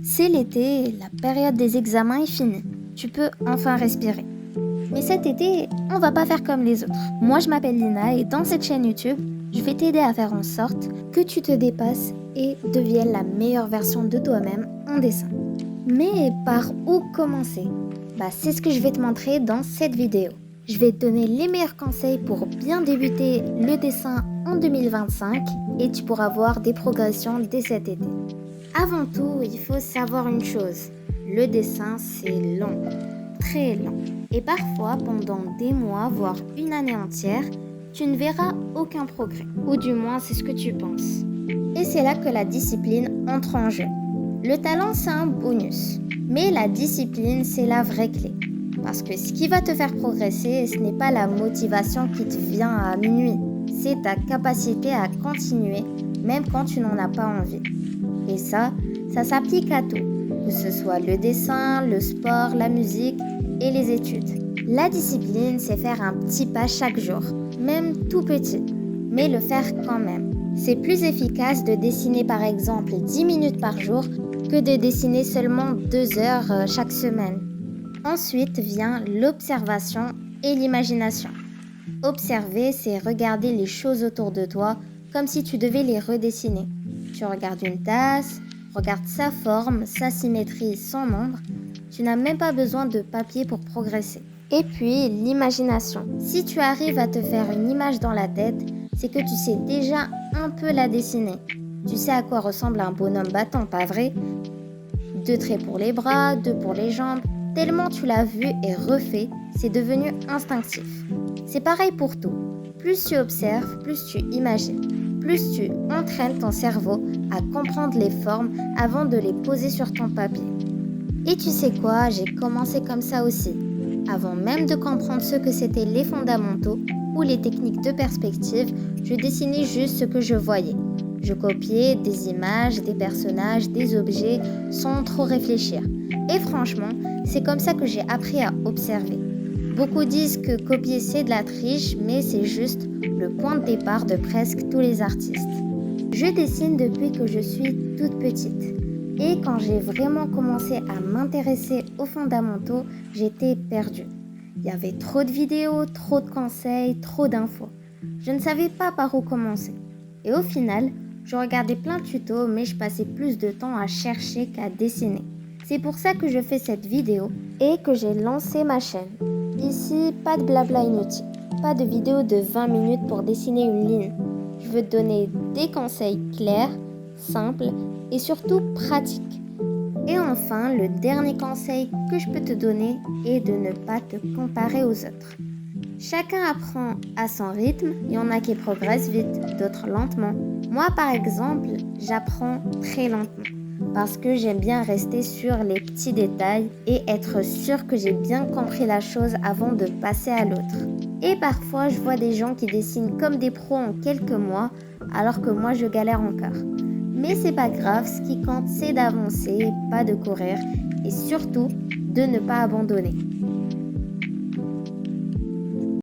C'est l'été, la période des examens est finie. Tu peux enfin respirer. Mais cet été, on va pas faire comme les autres. Moi, je m'appelle Lina et dans cette chaîne YouTube, je vais t'aider à faire en sorte que tu te dépasses et deviennes la meilleure version de toi-même en dessin. Mais par où commencer? C'est ce que je vais te montrer dans cette vidéo. Je vais te donner les meilleurs conseils pour bien débuter le dessin en 2025 et tu pourras voir des progressions dès cet été. Avant tout, il faut savoir une chose. Le dessin, c'est long, très long. Et parfois, pendant des mois, voire une année entière, tu ne verras aucun progrès. Ou du moins, c'est ce que tu penses. Et c'est là que la discipline entre en jeu. Le talent, c'est un bonus. Mais la discipline, c'est la vraie clé. Parce que ce qui va te faire progresser, ce n'est pas la motivation qui te vient à minuit. C'est ta capacité à continuer, même quand tu n'en as pas envie. Et ça s'applique à tout, que ce soit le dessin, le sport, la musique et les études. La discipline, c'est faire un petit pas chaque jour, même tout petit, mais le faire quand même. C'est plus efficace de dessiner par exemple 10 minutes par jour que de dessiner seulement 2 heures chaque semaine. Ensuite vient l'observation et l'imagination. Observer, c'est regarder les choses autour de toi comme si tu devais les redessiner. Tu regardes une tasse, regarde sa forme, sa symétrie, son nombre. Tu n'as même pas besoin de papier pour progresser. Et puis, l'imagination. Si tu arrives à te faire une image dans la tête, c'est que tu sais déjà un peu la dessiner. Tu sais à quoi ressemble un bonhomme battant, pas vrai? 2 traits pour les bras, 2 pour les jambes. Tellement tu l'as vu et refait, c'est devenu instinctif. C'est pareil pour tout. Plus tu observes, plus tu imagines. Plus tu entraînes ton cerveau à comprendre les formes avant de les poser sur ton papier. Et tu sais quoi, j'ai commencé comme ça aussi. Avant même de comprendre ce que c'étaient les fondamentaux ou les techniques de perspective, je dessinais juste ce que je voyais. Je copiais des images, des personnages, des objets sans trop réfléchir. Et franchement, c'est comme ça que j'ai appris à observer. Beaucoup disent que copier c'est de la triche, mais c'est juste le point de départ de presque tous les artistes. Je dessine depuis que je suis toute petite. Et quand j'ai vraiment commencé à m'intéresser aux fondamentaux, j'étais perdue. Il y avait trop de vidéos, trop de conseils, trop d'infos. Je ne savais pas par où commencer. Et au final, je regardais plein de tutos, mais je passais plus de temps à chercher qu'à dessiner. C'est pour ça que je fais cette vidéo et que j'ai lancé ma chaîne. Ici, pas de blabla inutile, pas de vidéo de 20 minutes pour dessiner une ligne. Je veux te donner des conseils clairs, simples et surtout pratiques. Et enfin, le dernier conseil que je peux te donner est de ne pas te comparer aux autres. Chacun apprend à son rythme, il y en a qui progressent vite, d'autres lentement. Moi par exemple, j'apprends très lentement parce que j'aime bien rester sur les petits détails et être sûr que j'ai bien compris la chose avant de passer à l'autre. Et parfois je vois des gens qui dessinent comme des pros en quelques mois alors que moi je galère encore. Mais c'est pas grave, ce qui compte c'est d'avancer, pas de courir et surtout de ne pas abandonner.